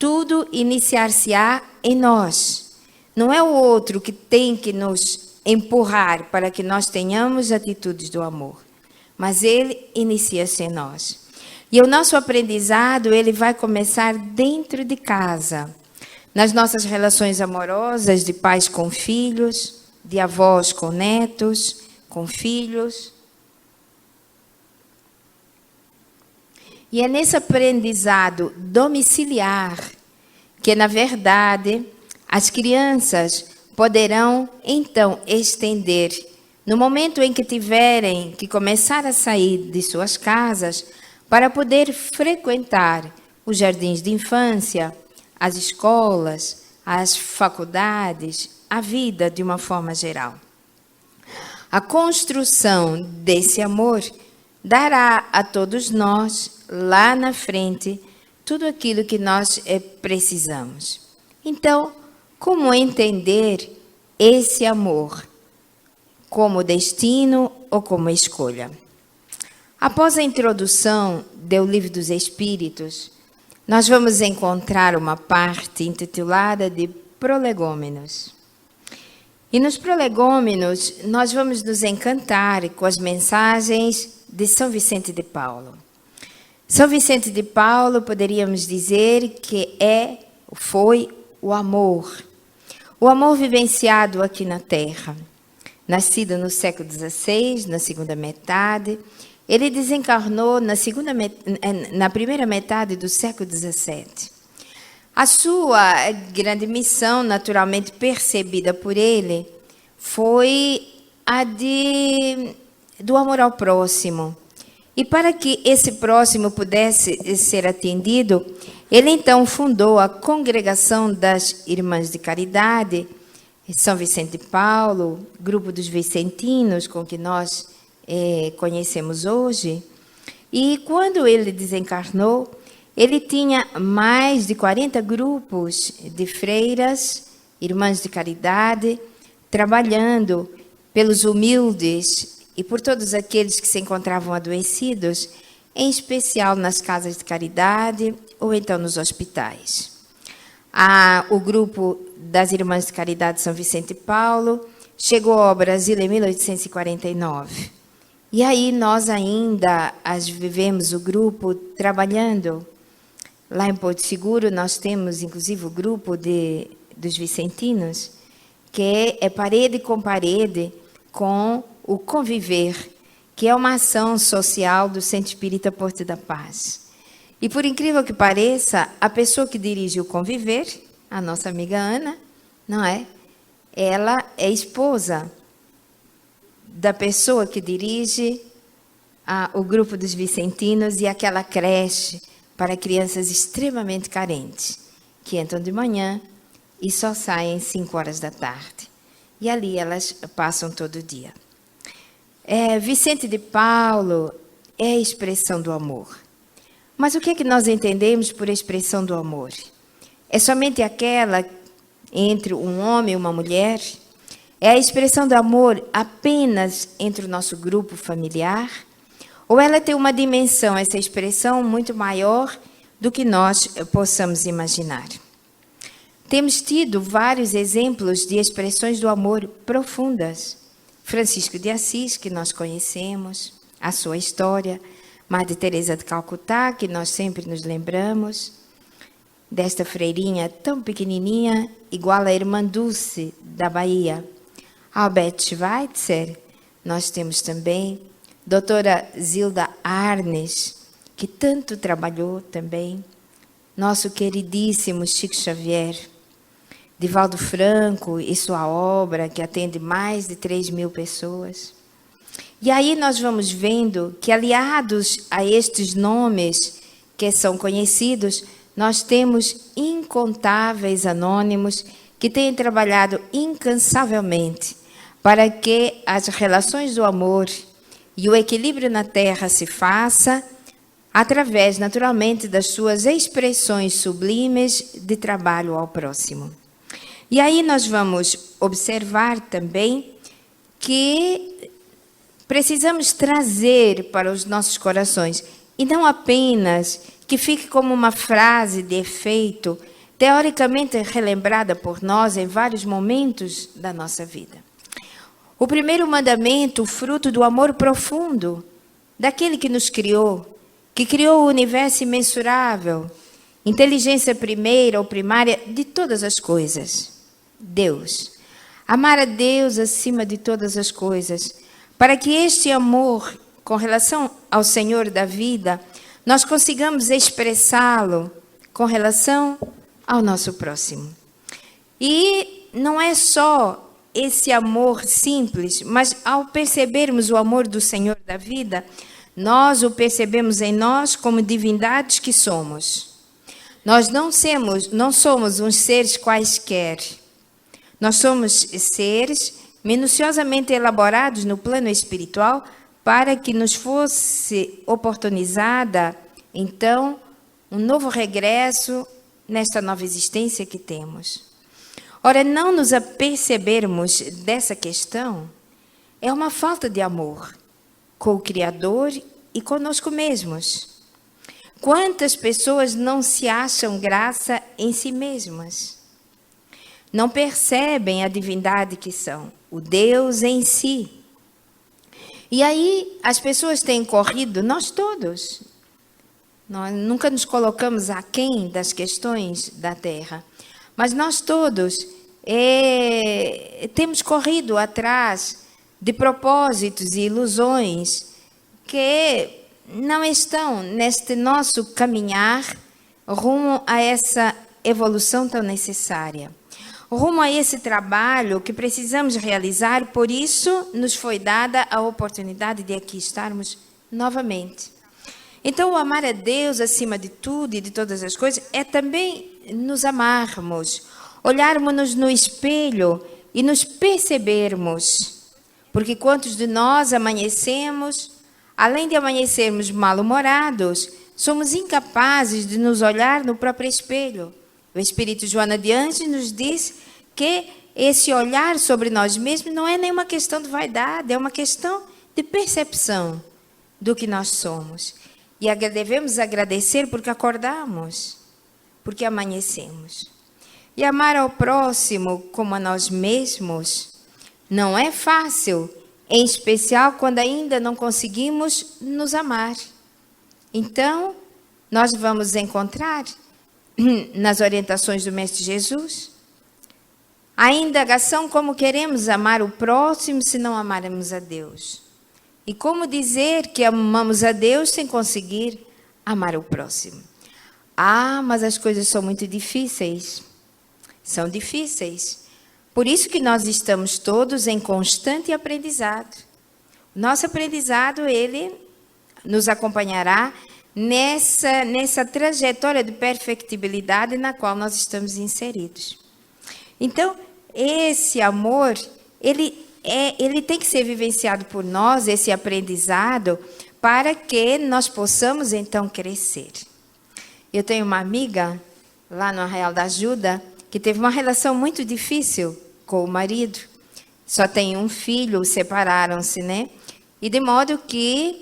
tudo iniciar-se-á em nós. Não é o outro que tem que nos empurrar para que nós tenhamos atitudes do amor, mas ele inicia-se em nós. E o nosso aprendizado, ele vai começar dentro de casa, nas nossas relações amorosas de pais com filhos, de avós com netos, com filhos. E é nesse aprendizado domiciliar que, na verdade, as crianças poderão, então, estender, no momento em que tiverem que começar a sair de suas casas, para poder frequentar os jardins de infância, as escolas, as faculdades, a vida de uma forma geral. A construção desse amor dará a todos nós, lá na frente, tudo aquilo que nós precisamos. Então, como entender esse amor? Como destino ou como escolha? Após a introdução do Livro dos Espíritos, nós vamos encontrar uma parte intitulada de Prolegômenos. E nos Prolegômenos, nós vamos nos encantar com as mensagens de São Vicente de Paulo. São Vicente de Paulo, poderíamos dizer que foi o amor vivenciado aqui na Terra. Nascido no século XVI, na segunda metade, ele desencarnou na primeira metade do século XVII. A sua grande missão, naturalmente percebida por ele, foi a do amor ao próximo. E para que esse próximo pudesse ser atendido, ele então fundou a Congregação das Irmãs de Caridade, São Vicente de Paulo, grupo dos vicentinos, com que nós conhecemos hoje. E quando ele desencarnou, ele tinha mais de 40 grupos de freiras, irmãs de caridade, trabalhando pelos humildes e por todos aqueles que se encontravam adoecidos, em especial nas casas de caridade ou então nos hospitais. O grupo das Irmãs de Caridade São Vicente e Paulo chegou ao Brasil em 1849. E aí nós ainda vivemos o grupo trabalhando. Lá em Porto Seguro nós temos, inclusive, o grupo dos vicentinos, que é parede com o Conviver, que é uma ação social do Centro Espírita Porto da Paz. E, por incrível que pareça, a pessoa que dirige o Conviver, a nossa amiga Ana, não é? Ela é esposa da pessoa que dirige o grupo dos vicentinos e aquela creche para crianças extremamente carentes, que entram de manhã e só saem 5 horas da tarde. E ali elas passam todo o dia. Vicente de Paulo é a expressão do amor. Mas o que é que nós entendemos por expressão do amor? É somente aquela entre um homem e uma mulher? É a expressão do amor apenas entre o nosso grupo familiar? Ou ela tem uma dimensão, essa expressão, muito maior do que nós possamos imaginar? Temos tido vários exemplos de expressões do amor profundas. Francisco de Assis, que nós conhecemos, a sua história. Madre Teresa de Calcutá, que nós sempre nos lembramos. Desta freirinha tão pequenininha, igual a Irmã Dulce, da Bahia. Albert Schweitzer, nós temos também. Doutora Zilda Arnes, que tanto trabalhou também. Nosso queridíssimo Chico Xavier. Divaldo Franco e sua obra, que atende mais de 3.000 pessoas. E aí nós vamos vendo que, aliados a estes nomes que são conhecidos, nós temos incontáveis anônimos que têm trabalhado incansavelmente para que as relações do amor e o equilíbrio na Terra se faça através, naturalmente, das suas expressões sublimes de trabalho ao próximo. E aí nós vamos observar também que precisamos trazer para os nossos corações, e não apenas que fique como uma frase de efeito, teoricamente relembrada por nós em vários momentos da nossa vida. O primeiro mandamento, fruto do amor profundo daquele que nos criou, que criou o universo imensurável, inteligência primeira ou primária de todas as coisas. Deus. Amar a Deus acima de todas as coisas, para que este amor, com relação ao Senhor da vida, nós consigamos expressá-lo com relação ao nosso próximo. E não é só esse amor simples, mas ao percebermos o amor do Senhor da vida, nós o percebemos em nós como divindades que somos. Nós não somos uns seres quaisquer. Nós somos seres minuciosamente elaborados no plano espiritual para que nos fosse oportunizada, então, um novo regresso nesta nova existência que temos. Ora, não nos apercebermos dessa questão é uma falta de amor com o Criador e conosco mesmos. Quantas pessoas não se acham graça em si mesmas? Não percebem a divindade que são, o Deus em si. E aí as pessoas têm corrido, nós todos, nós nunca nos colocamos aquém das questões da Terra, mas nós todos temos corrido atrás de propósitos e ilusões que não estão neste nosso caminhar rumo a essa evolução tão necessária. Rumo a esse trabalho que precisamos realizar, por isso nos foi dada a oportunidade de aqui estarmos novamente. Então, o amar a Deus acima de tudo e de todas as coisas é também nos amarmos, olharmos-nos no espelho e nos percebermos. Porque quantos de nós amanhecemos, além de amanhecermos mal-humorados, somos incapazes de nos olhar no próprio espelho. O Espírito Joana de Ângeles nos diz que esse olhar sobre nós mesmos não é nenhuma questão de vaidade, é uma questão de percepção do que nós somos. E devemos agradecer porque acordamos, porque amanhecemos. E amar ao próximo como a nós mesmos não é fácil, em especial quando ainda não conseguimos nos amar. Então, nós vamos encontrar nas orientações do Mestre Jesus a indagação como queremos amar o próximo se não amarmos a Deus. E como dizer que amamos a Deus sem conseguir amar o próximo. Ah, mas as coisas são muito difíceis. São difíceis. Por isso que nós estamos todos em constante aprendizado. Nosso aprendizado, ele nos acompanhará nessa trajetória de perfectibilidade na qual nós estamos inseridos. Então, esse amor, ele tem que ser vivenciado por nós, esse aprendizado, para que nós possamos, então, crescer. Eu tenho uma amiga, lá no Arraial da Ajuda, que teve uma relação muito difícil com o marido. Só tem um filho, separaram-se, né? E de modo que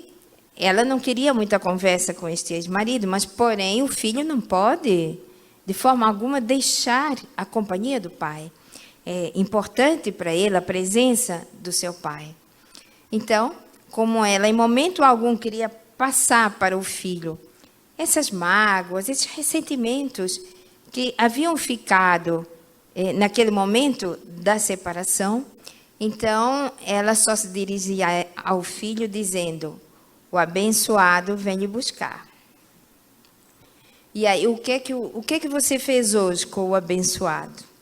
ela não queria muita conversa com este ex-marido, mas, porém, o filho não pode, de forma alguma, deixar a companhia do pai. É importante para ele a presença do seu pai. Então, como ela, em momento algum, queria passar para o filho essas mágoas, esses ressentimentos que haviam ficado naquele momento da separação, então, ela só se dirigia ao filho dizendo: o abençoado vem lhe buscar. E aí, o que você fez hoje com o abençoado?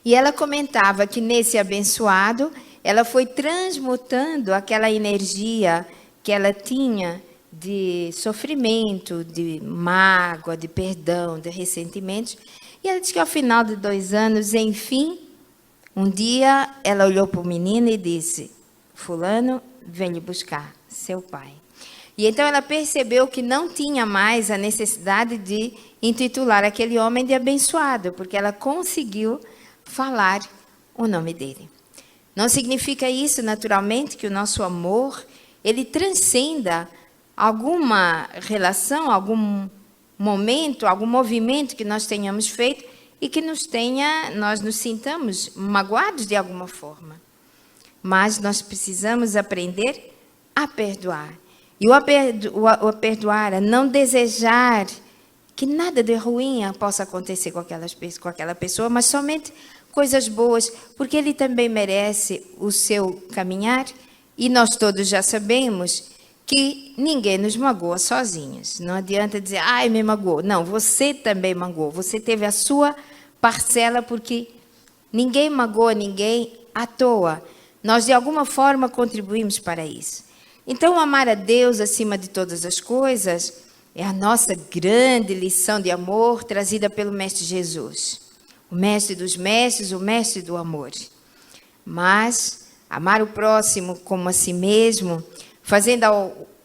E ela comentava que nesse abençoado, ela foi transmutando aquela energia que ela tinha de sofrimento, de mágoa, de perdão, de ressentimentos. E ela disse que ao final de 2 anos, enfim, um dia ela olhou para o menino e disse: fulano, vem lhe buscar, seu pai. E então ela percebeu que não tinha mais a necessidade de intitular aquele homem de abençoado, porque ela conseguiu falar o nome dele. Não significa isso, naturalmente, que o nosso amor, ele transcenda alguma relação, algum momento, algum movimento que nós tenhamos feito e que nós nos sintamos magoados de alguma forma. Mas nós precisamos aprender a perdoar. E o perdoar é não desejar que nada de ruim possa acontecer com aquela pessoa, mas somente coisas boas, porque ele também merece o seu caminhar. E nós todos já sabemos que ninguém nos magoa sozinhos. Não adianta dizer, ai, me magoou. Não, você também magoou. Você teve a sua parcela, porque ninguém magoa ninguém à toa. Nós, de alguma forma, contribuímos para isso. Então, amar a Deus acima de todas as coisas é a nossa grande lição de amor trazida pelo Mestre Jesus. O Mestre dos Mestres, o Mestre do amor. Mas amar o próximo como a si mesmo, fazendo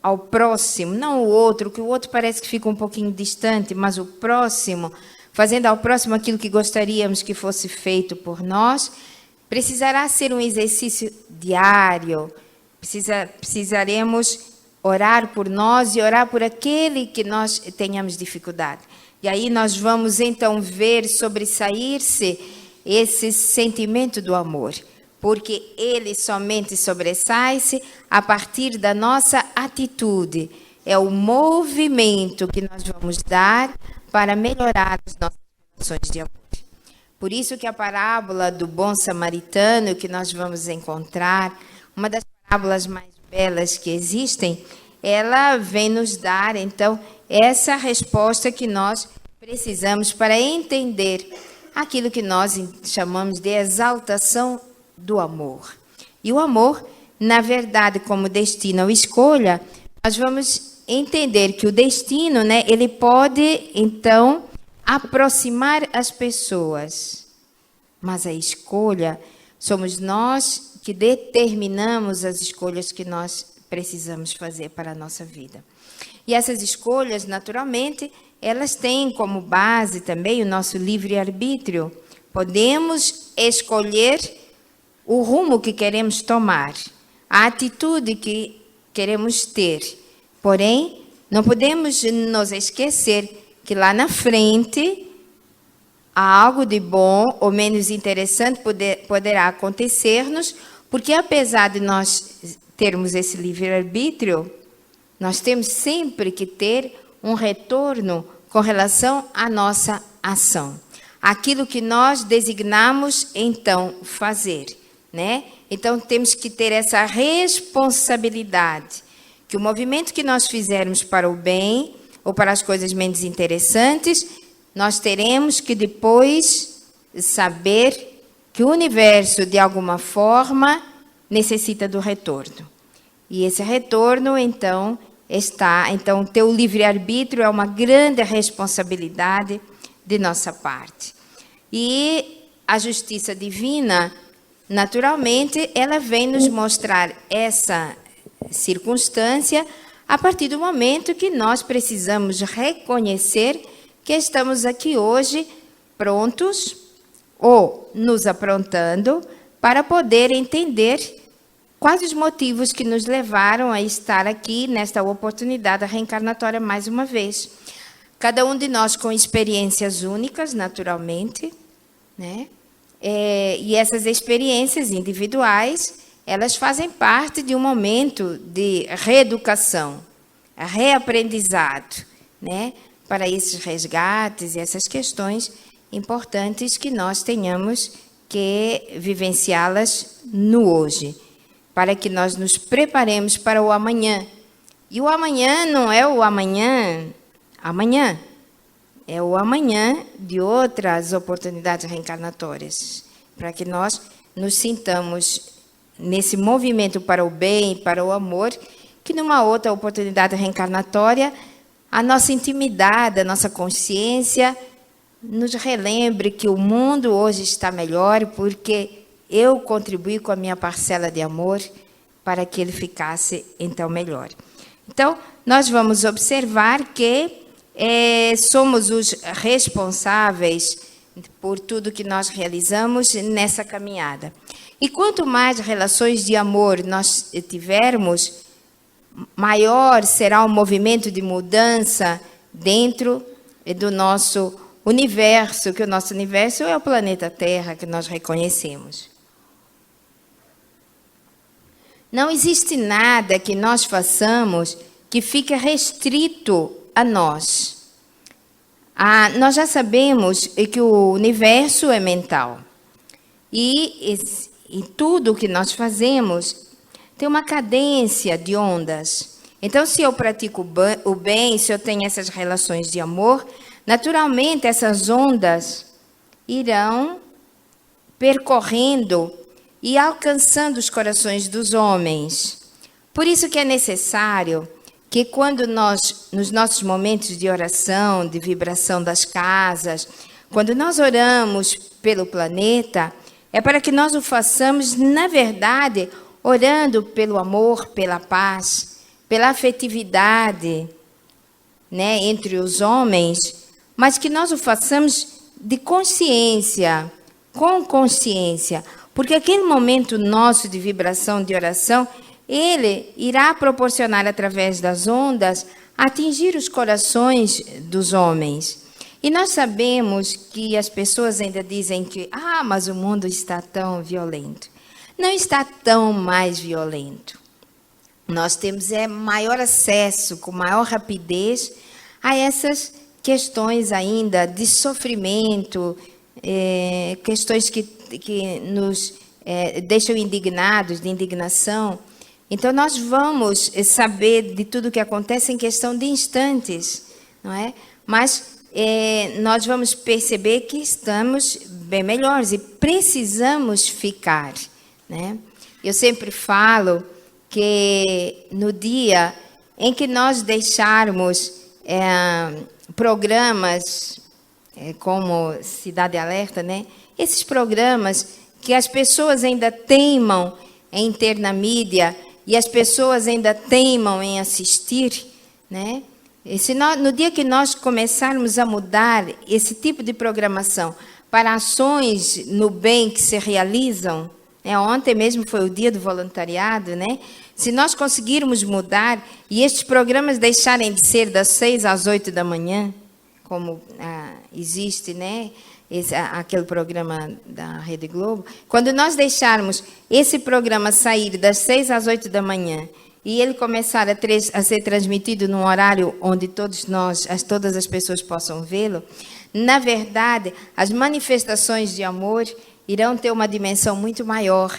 ao próximo, não o outro, que o outro parece que fica um pouquinho distante, mas o próximo, fazendo ao próximo aquilo que gostaríamos que fosse feito por nós, precisará ser um exercício diário. Precisaremos orar por nós e orar por aquele que nós tenhamos dificuldade. E aí nós vamos então ver sobressair-se esse sentimento do amor, porque ele somente sobressai-se a partir da nossa atitude. É o movimento que nós vamos dar para melhorar as nossas relações de amor. Por isso que a parábola do bom samaritano que nós vamos encontrar, uma das parábolas mais belas que existem, ela vem nos dar, então, essa resposta que nós precisamos para entender aquilo que nós chamamos de exaltação do amor. E o amor, na verdade, como destino ou escolha, nós vamos entender que o destino, né, ele pode, então, aproximar as pessoas. Mas a escolha, somos nós que determinamos as escolhas que nós precisamos fazer para a nossa vida. E essas escolhas, naturalmente, elas têm como base também o nosso livre-arbítrio. Podemos escolher o rumo que queremos tomar, a atitude que queremos ter. Porém, não podemos nos esquecer que lá na frente há algo de bom ou menos interessante poderá acontecer-nos, porque apesar de nós termos esse livre-arbítrio, nós temos sempre que ter um retorno com relação à nossa ação. Aquilo que nós designamos, então, fazer, né? Então, temos que ter essa responsabilidade, que o movimento que nós fizermos para o bem ou para as coisas menos interessantes, nós teremos que depois saber que o universo, de alguma forma, necessita do retorno. E esse retorno, então, Então, ter o livre-arbítrio é uma grande responsabilidade de nossa parte. E a justiça divina, naturalmente, ela vem nos mostrar essa circunstância a partir do momento que nós precisamos reconhecer que estamos aqui hoje prontos ou nos aprontando para poder entender quais os motivos que nos levaram a estar aqui nesta oportunidade reencarnatória mais uma vez. Cada um de nós com experiências únicas, naturalmente, né? E essas experiências individuais, elas fazem parte de um momento de reeducação, reaprendizado, né? Para esses resgates e essas questões importantes que nós tenhamos que vivenciá-las no hoje, para que nós nos preparemos para o amanhã. E o amanhã não é o amanhã, é o amanhã de outras oportunidades reencarnatórias, para que nós nos sintamos nesse movimento para o bem, para o amor, que numa outra oportunidade reencarnatória, a nossa intimidade, a nossa consciência nos relembre que o mundo hoje está melhor, porque eu contribuí com a minha parcela de amor para que ele ficasse, então, melhor. Então, nós vamos observar que somos os responsáveis por tudo que nós realizamos nessa caminhada. E quanto mais relações de amor nós tivermos, maior será o movimento de mudança dentro do nosso universo, que o nosso universo é o planeta Terra, que nós reconhecemos. Não existe nada que nós façamos que fique restrito a nós. Nós já sabemos que o universo é mental. E tudo o que nós fazemos tem uma cadência de ondas. Então, se eu pratico o bem, se eu tenho essas relações de amor, naturalmente essas ondas irão percorrendo e alcançando os corações dos homens. Por isso que é necessário que quando nós, nos nossos momentos de oração, de vibração das casas, quando nós oramos pelo planeta, é para que nós o façamos, na verdade, orando pelo amor, pela paz, pela afetividade, né, entre os homens, mas que nós o façamos de consciência, com consciência, porque aquele momento nosso de vibração, de oração, ele irá proporcionar, através das ondas, atingir os corações dos homens. E nós sabemos que as pessoas ainda dizem que, mas o mundo está tão violento. Não está tão mais violento. Nós temos maior acesso, com maior rapidez, a essas questões ainda de sofrimento, questões que nos deixam indignados, de indignação. Então, nós vamos saber de tudo o que acontece em questão de instantes, não é? Mas nós vamos perceber que estamos bem melhores e precisamos ficar, né? Eu sempre falo que no dia em que nós deixarmos programas como Cidade Alerta, né? Esses programas que as pessoas ainda teimam em ter na mídia e as pessoas ainda teimam em assistir, né? No dia que nós começarmos a mudar esse tipo de programação para ações no bem que se realizam, ontem mesmo foi o dia do voluntariado, né? Se nós conseguirmos mudar e estes programas deixarem de ser das 6 às 8 da manhã, como existe, né? Aquele programa da Rede Globo, quando nós deixarmos esse programa sair das 6 às 8 da manhã e ele começar a ser transmitido num horário onde todas as pessoas possam vê-lo, na verdade, as manifestações de amor irão ter uma dimensão muito maior,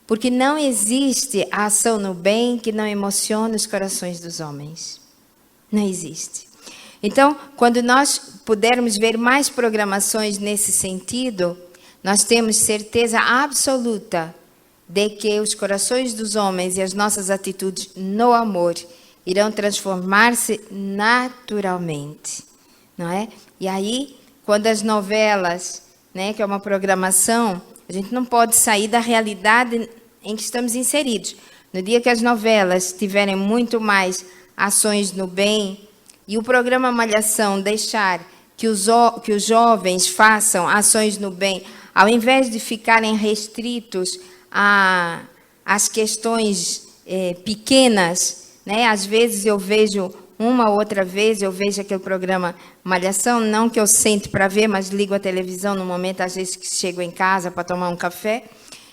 porque não existe a ação no bem que não emocione os corações dos homens. Não existe. Então, quando nós pudermos ver mais programações nesse sentido, nós temos certeza absoluta de que os corações dos homens e as nossas atitudes no amor irão transformar-se naturalmente, não é? E aí, quando as novelas, né, que é uma programação, a gente não pode sair da realidade em que estamos inseridos. No dia que as novelas tiverem muito mais ações no bem, e o programa Malhação deixar que os jovens façam ações no bem, ao invés de ficarem restritos às questões pequenas, né? Às vezes eu vejo, uma ou outra vez, eu vejo aquele programa Malhação, não que eu sente para ver, mas ligo a televisão no momento, às vezes, que chego em casa para tomar um café,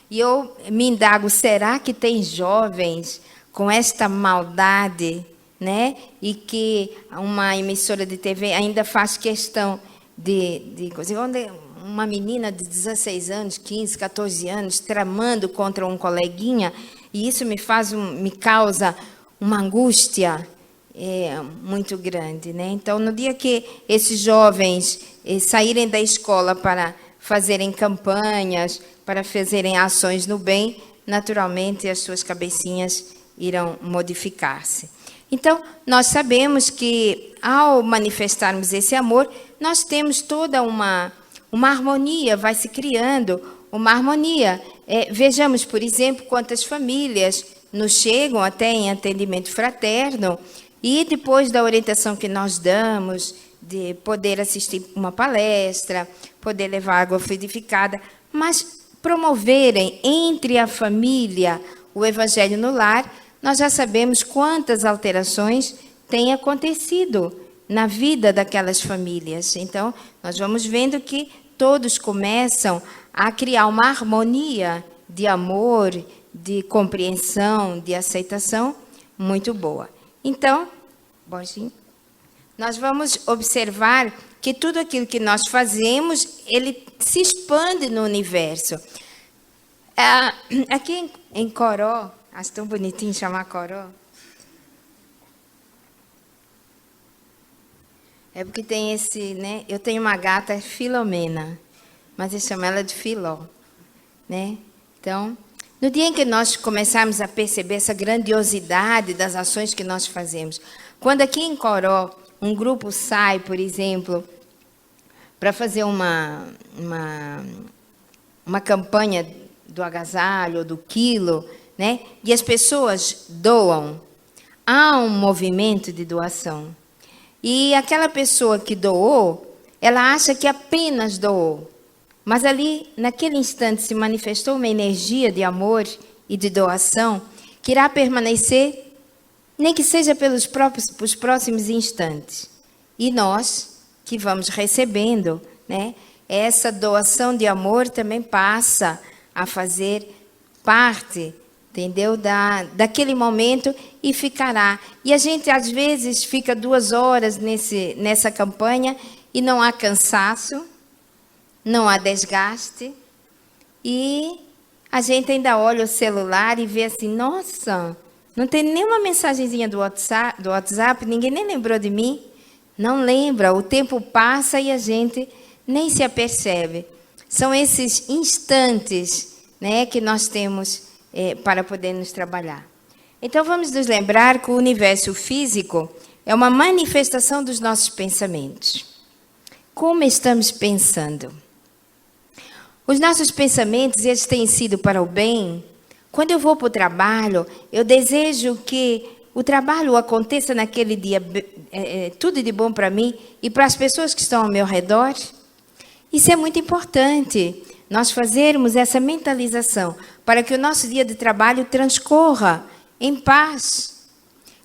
e eu me indago, será que tem jovens com esta maldade, né? E que uma emissora de TV ainda faz questão de coisa. Uma menina de 16 anos, 15, 14 anos, tramando contra um coleguinha, e isso me causa uma angústia muito grande, né? Então, no dia que esses jovens saírem da escola para fazerem campanhas, para fazerem ações no bem, naturalmente as suas cabecinhas irão modificar-se. Então, nós sabemos que, ao manifestarmos esse amor, nós temos toda uma harmonia, vai se criando uma harmonia. Vejamos, por exemplo, quantas famílias nos chegam até em atendimento fraterno e depois da orientação que nós damos, de poder assistir uma palestra, poder levar água fluidificada, mas promoverem entre a família o Evangelho no lar, nós já sabemos quantas alterações têm acontecido na vida daquelas famílias. Então, nós vamos vendo que todos começam a criar uma harmonia de amor, de compreensão, de aceitação muito boa. Então, bonzinho, nós vamos observar que tudo aquilo que nós fazemos, ele se expande no universo. Aqui em Coró, acho tão bonitinho chamar Coró. É porque tem esse, né? Eu tenho uma gata, Filomena, mas eu chamo ela de Filó, né? Então, no dia em que nós começarmos a perceber essa grandiosidade das ações que nós fazemos, quando aqui em Coró um grupo sai, por exemplo, para fazer uma campanha do agasalho, do quilo, né? E as pessoas doam, há um movimento de doação. E aquela pessoa que doou, ela acha que apenas doou. Mas ali, naquele instante, se manifestou uma energia de amor e de doação que irá permanecer, nem que seja pelos próximos instantes. E nós, que vamos recebendo, né, essa doação de amor também passa a fazer parte, entendeu? Daquele momento e ficará. E a gente, às vezes, fica 2 horas nessa campanha e não há cansaço, não há desgaste. E a gente ainda olha o celular e vê assim, nossa, não tem nenhuma mensagenzinha do WhatsApp, ninguém nem lembrou de mim. Não lembra, o tempo passa e a gente nem se apercebe. São esses instantes, né, que nós temos para podermos trabalhar. Então, vamos nos lembrar que o universo físico é uma manifestação dos nossos pensamentos. Como estamos pensando? Os nossos pensamentos, eles têm sido para o bem. Quando eu vou para o trabalho, eu desejo que o trabalho aconteça naquele dia, tudo de bom para mim e para as pessoas que estão ao meu redor. Isso é muito importante, nós fazermos essa mentalização para que o nosso dia de trabalho transcorra em paz.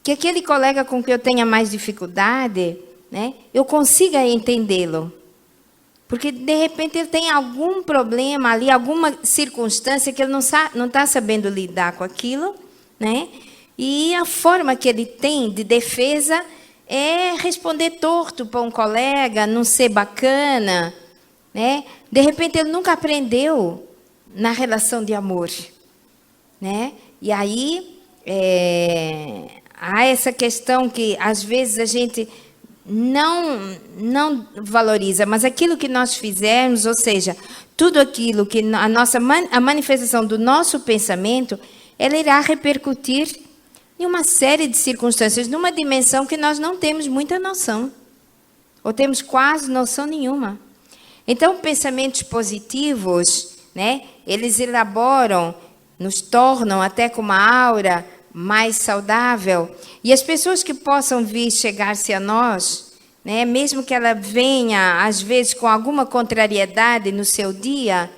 Que aquele colega com que eu tenha mais dificuldade, né, eu consiga entendê-lo. Porque, de repente, ele tem algum problema ali, alguma circunstância que ele não está sabendo lidar com aquilo, né? E a forma que ele tem de defesa é responder torto para um colega, não ser bacana, né? De repente, ele nunca aprendeu na relação de amor, né? E aí, há essa questão que, às vezes, a gente não valoriza, mas aquilo que nós fizermos, ou seja, tudo aquilo que a manifestação do nosso pensamento, ela irá repercutir em uma série de circunstâncias, numa dimensão que nós não temos muita noção, ou temos quase noção nenhuma. Então, pensamentos positivos, né, eles elaboram, nos tornam até com uma aura mais saudável. E as pessoas que possam vir chegar-se a nós, né, mesmo que ela venha, às vezes, com alguma contrariedade no seu dia,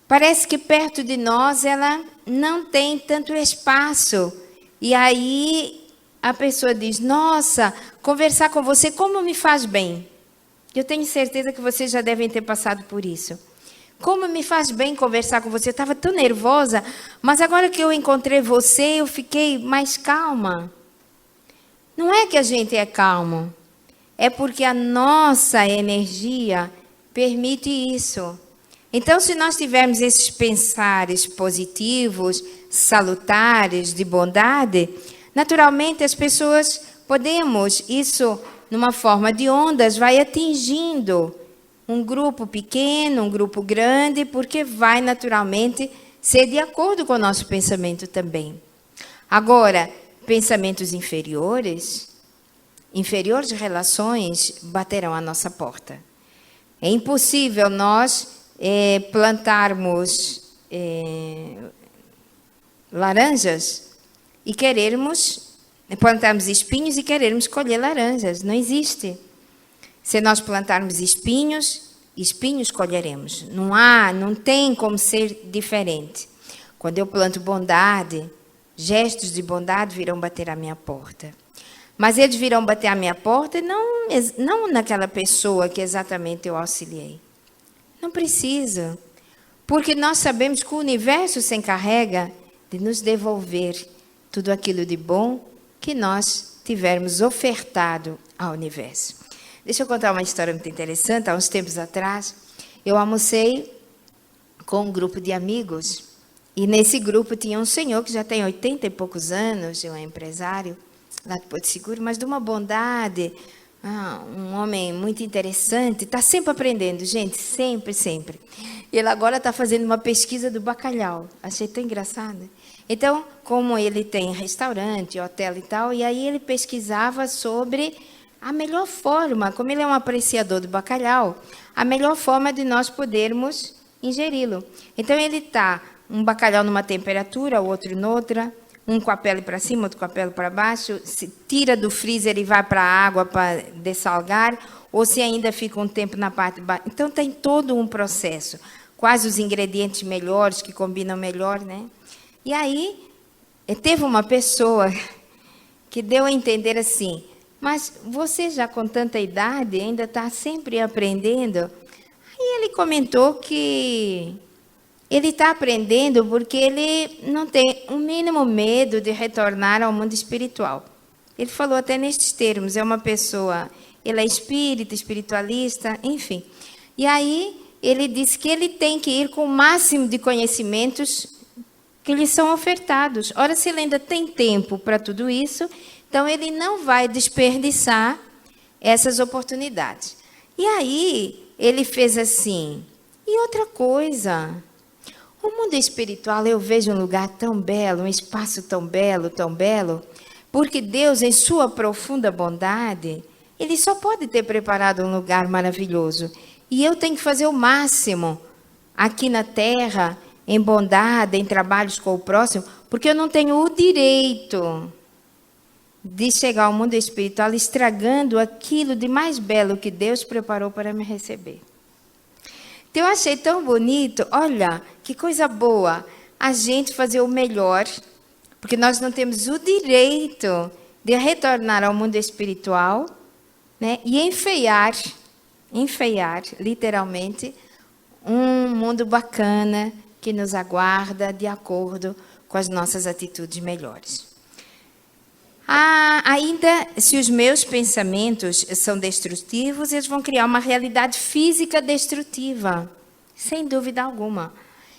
parece que perto de nós ela não tem tanto espaço. E aí a pessoa diz, nossa, conversar com você como me faz bem. Eu tenho certeza que vocês já devem ter passado por isso. Como me faz bem conversar com você. Eu estava tão nervosa, mas agora que eu encontrei você, eu fiquei mais calma. Não é que a gente é calmo, é porque a nossa energia permite isso. Então, se nós tivermos esses pensares positivos, salutares, de bondade, naturalmente as pessoas podemos, isso numa forma de ondas, vai atingindo um grupo pequeno, um grupo grande, porque vai naturalmente ser de acordo com o nosso pensamento também. Agora, pensamentos inferiores relações baterão à nossa porta. É impossível nós plantarmos laranjas e plantarmos espinhos e querermos colher laranjas. Não existe. Se nós plantarmos espinhos colheremos. Não tem como ser diferente. Quando eu planto bondade, gestos de bondade virão bater à minha porta. Mas eles virão bater à minha porta e não naquela pessoa que exatamente eu auxiliei. Não precisa. Porque nós sabemos que o universo se encarrega de nos devolver tudo aquilo de bom que nós tivermos ofertado ao universo. Deixa eu contar uma história muito interessante. Há uns tempos atrás, eu almocei com um grupo de amigos. E nesse grupo tinha um senhor que já tem 80 e poucos anos, um empresário lá de Porto Seguro, mas de uma bondade, um homem muito interessante, está sempre aprendendo, gente, sempre, sempre. Ele agora está fazendo uma pesquisa do bacalhau, achei tão engraçado. Então, como ele tem restaurante, hotel e tal, e aí ele pesquisava sobre a melhor forma, como ele é um apreciador do bacalhau, a melhor forma de nós podermos ingeri-lo. Então, ele está um bacalhau numa temperatura, o outro noutra, um com a pele para cima, outro com a pele para baixo, se tira do freezer e vai para a água para dessalgar, ou se ainda fica um tempo na parte de baixo. Então, tem todo um processo. Quais os ingredientes melhores, que combinam melhor, né? E aí, teve uma pessoa que deu a entender assim, mas você já com tanta idade ainda está sempre aprendendo? Aí ele comentou que ele está aprendendo porque ele não tem o mínimo medo de retornar ao mundo espiritual. Ele falou até nestes termos, é uma pessoa, ele é espírita, espiritualista, enfim. E aí ele disse que ele tem que ir com o máximo de conhecimentos que lhe são ofertados. Ora, se ele ainda tem tempo para tudo isso, então ele não vai desperdiçar essas oportunidades. E aí ele fez assim, e outra coisa, o mundo espiritual eu vejo um lugar tão belo, um espaço tão belo, porque Deus, em sua profunda bondade, Ele só pode ter preparado um lugar maravilhoso. E eu tenho que fazer o máximo aqui na Terra, em bondade, em trabalhos com o próximo, porque eu não tenho o direito de chegar ao mundo espiritual estragando aquilo de mais belo que Deus preparou para me receber. Então, eu achei tão bonito, olha, que coisa boa, a gente fazer o melhor, porque nós não temos o direito de retornar ao mundo espiritual, né, e enfeiar, literalmente, um mundo bacana que nos aguarda de acordo com as nossas atitudes melhores. Ainda, se os meus pensamentos são destrutivos, eles vão criar uma realidade física destrutiva, sem dúvida alguma.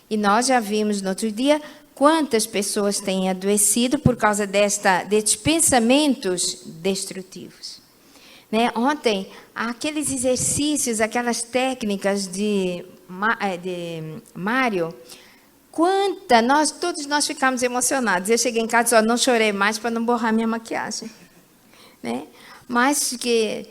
E nós já vimos no outro dia quantas pessoas têm adoecido por causa destes pensamentos destrutivos. Né? Ontem, aqueles exercícios, aquelas técnicas de Mário, todos nós ficamos emocionados. Eu cheguei em casa e só não chorei mais para não borrar minha maquiagem. Né? Mas que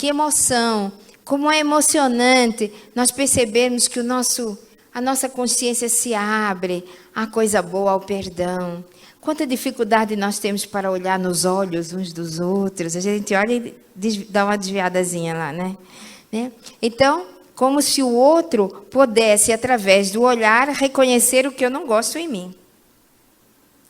emoção, como é emocionante nós percebermos que a nossa consciência se abre à coisa boa, ao perdão. Quanta dificuldade nós temos para olhar nos olhos uns dos outros. A gente olha e dá uma desviadazinha lá, né? Então, como se o outro pudesse, através do olhar, reconhecer o que eu não gosto em mim.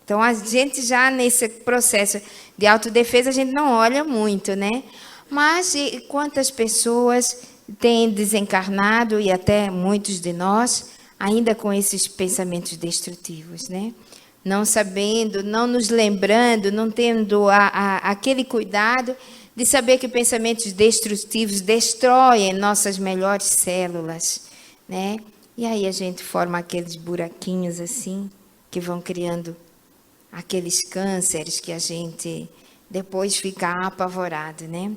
Então, a gente já nesse processo de autodefesa, a gente não olha muito, né? Mas quantas pessoas têm desencarnado, e até muitos de nós, ainda com esses pensamentos destrutivos, né? Não sabendo, não nos lembrando, não tendo aquele cuidado de saber que pensamentos destrutivos destroem nossas melhores células, né? E aí a gente forma aqueles buraquinhos assim, que vão criando aqueles cânceres que a gente depois fica apavorado, né?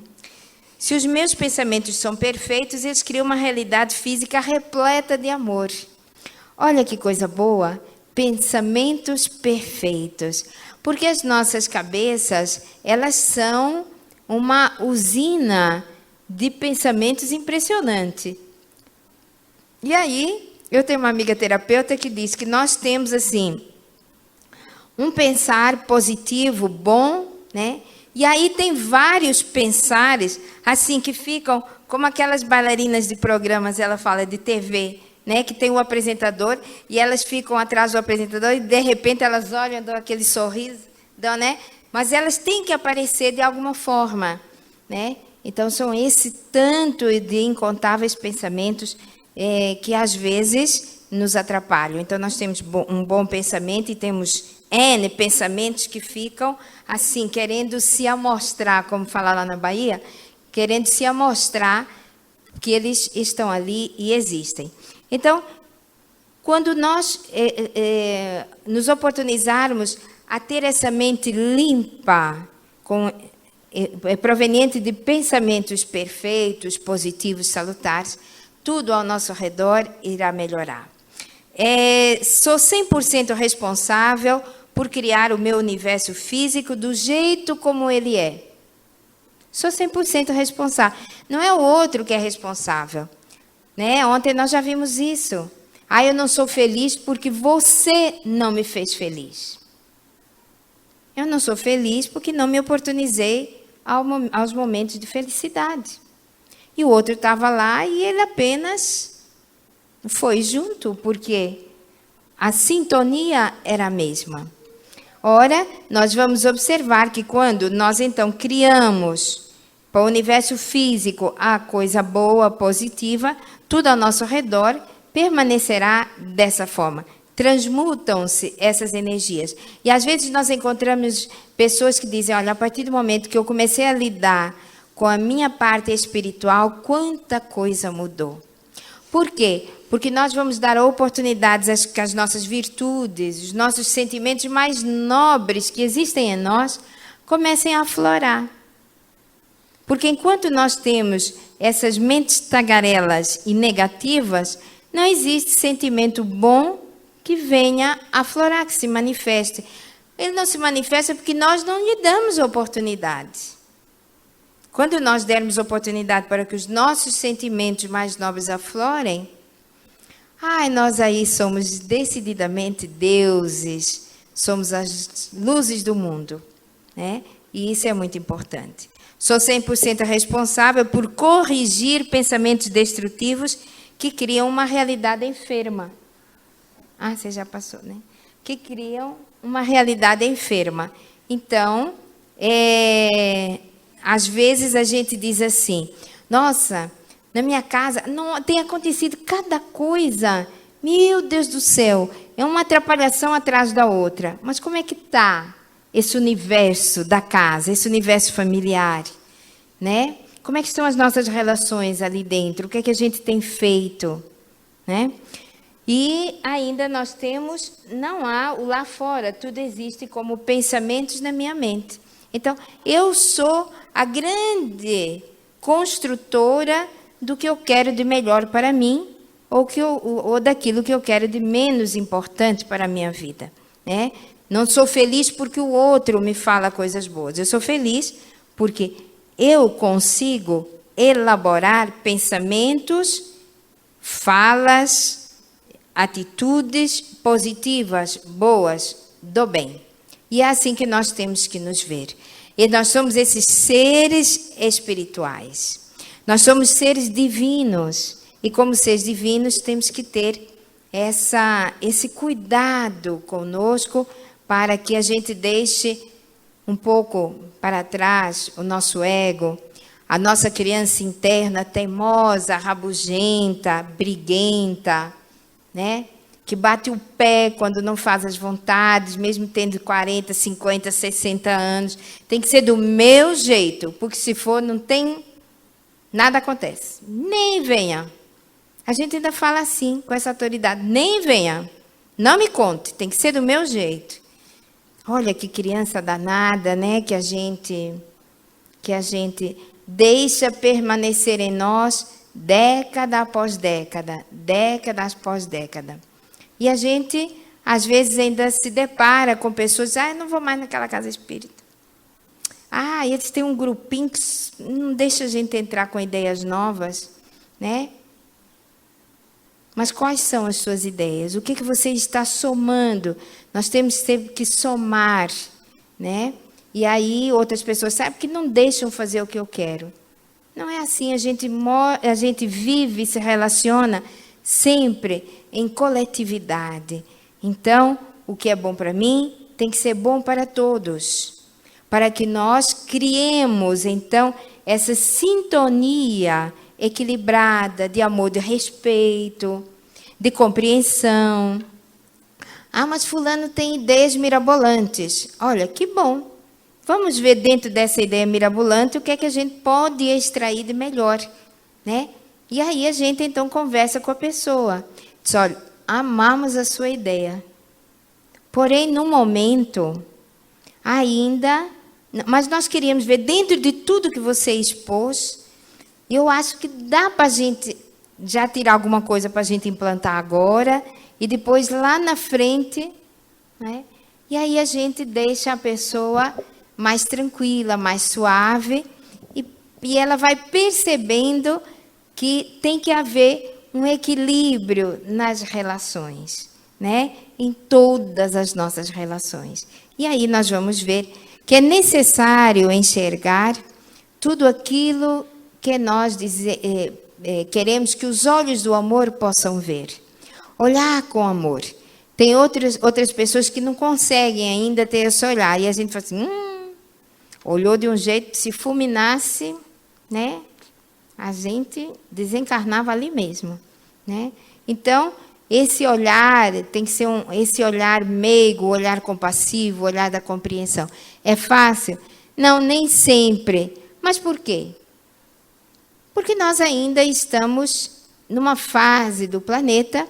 Se os meus pensamentos são perfeitos, eles criam uma realidade física repleta de amor. Olha que coisa boa, pensamentos perfeitos. Porque as nossas cabeças, elas são uma usina de pensamentos impressionante. E aí, eu tenho uma amiga terapeuta que diz que nós temos, assim, um pensar positivo, bom, né? E aí tem vários pensares, assim, que ficam como aquelas bailarinas de programas, ela fala, de TV, né? Que tem o apresentador, e elas ficam atrás do apresentador, e de repente elas olham, dão aquele sorriso, dão, né? mas elas têm que aparecer de alguma forma, né? Então, são esse tanto de incontáveis pensamentos que, às vezes, nos atrapalham. Então, nós temos um bom pensamento e temos N pensamentos que ficam, assim, querendo se amostrar, como fala lá na Bahia, querendo se amostrar que eles estão ali e existem. Então, quando nós nos oportunizarmos a ter essa mente limpa, proveniente de pensamentos perfeitos, positivos, salutares, tudo ao nosso redor irá melhorar. Sou 100% responsável por criar o meu universo físico do jeito como ele é. Sou 100% responsável. Não é o outro que é responsável, né? Ontem nós já vimos isso. Eu não sou feliz porque você não me fez feliz. Eu não sou feliz porque não me oportunizei aos momentos de felicidade. E o outro estava lá e ele apenas foi junto, porque a sintonia era a mesma. Ora, nós vamos observar que quando nós, então, criamos para o universo físico a coisa boa, positiva, tudo ao nosso redor permanecerá dessa forma. Transmutam-se essas energias. E, às vezes, nós encontramos pessoas que dizem, olha, a partir do momento que eu comecei a lidar com a minha parte espiritual, quanta coisa mudou. Por quê? Porque nós vamos dar oportunidades que as nossas virtudes, os nossos sentimentos mais nobres que existem em nós, comecem a aflorar. Porque enquanto nós temos essas mentes tagarelas e negativas, não existe sentimento bom que venha aflorar, que se manifeste. Ele não se manifesta porque nós não lhe damos oportunidade. Quando nós dermos oportunidade para que os nossos sentimentos mais nobres aflorem, nós aí somos decididamente deuses, somos as luzes do mundo, né? E isso é muito importante. Sou 100% responsável por corrigir pensamentos destrutivos que criam uma realidade enferma. Você já passou, né? Que criam uma realidade enferma. Então, às vezes a gente diz assim, nossa, na minha casa não tem acontecido cada coisa, meu Deus do céu, é uma atrapalhação atrás da outra. Mas como é que está esse universo da casa, esse universo familiar, né? Como é que estão as nossas relações ali dentro? O que é que a gente tem feito, né? E ainda nós temos, não há o lá fora, tudo existe como pensamentos na minha mente. Então, eu sou a grande construtora do que eu quero de melhor para mim, ou daquilo que eu quero de menos importante para a minha vida, né? Não sou feliz porque o outro me fala coisas boas. Eu sou feliz porque eu consigo elaborar pensamentos, falas, atitudes positivas, boas, do bem. E é assim que nós temos que nos ver. E nós somos esses seres espirituais. Nós somos seres divinos. E como seres divinos, temos que ter esse cuidado conosco para que a gente deixe um pouco para trás o nosso ego, a nossa criança interna teimosa, rabugenta, briguenta, né? Que bate o pé quando não faz as vontades, mesmo tendo 40, 50, 60 anos. Tem que ser do meu jeito, porque se for, não tem, nada acontece. Nem venha. A gente ainda fala assim, com essa autoridade, nem venha. Não me conte, tem que ser do meu jeito. Olha que criança danada, né? Que a gente deixa permanecer em nós década após década, década após década. E a gente, às vezes, ainda se depara com pessoas, eu não vou mais naquela casa espírita. Eles têm um grupinho que não deixa a gente entrar com ideias novas, né? Mas quais são as suas ideias? O que você está somando? Nós temos sempre que somar, né? E aí outras pessoas, sabe, que não deixam fazer o que eu quero. Não é assim, a gente vive e se relaciona sempre em coletividade. Então, o que é bom para mim tem que ser bom para todos. para que nós criemos, então, essa sintonia equilibrada de amor, de respeito, de compreensão. Ah, mas fulano tem ideias mirabolantes. Olha, que bom. Vamos ver dentro dessa ideia mirabolante o que é que a gente pode extrair de melhor, né? E aí a gente, então, conversa com a pessoa. Diz, olha, amamos a sua ideia. Porém, no momento, ainda... Mas nós queríamos ver dentro de tudo que você expôs, eu acho que dá para a gente já tirar alguma coisa para a gente implantar agora, e depois lá na frente, né? E aí a gente deixa a pessoa mais tranquila, mais suave, e ela vai percebendo que tem que haver um equilíbrio nas relações, né? Em todas as nossas relações. E aí nós vamos ver que é necessário enxergar tudo aquilo que nós queremos que os olhos do amor possam ver. Olhar com amor. Tem outras pessoas que não conseguem ainda ter esse olhar. E a gente fala assim, olhou de um jeito que se fulminasse, né? A gente desencarnava ali mesmo, né? Então, esse olhar tem que ser esse olhar meigo, olhar compassivo, olhar da compreensão. É fácil? Não, nem sempre. Mas por quê? Porque nós ainda estamos numa fase do planeta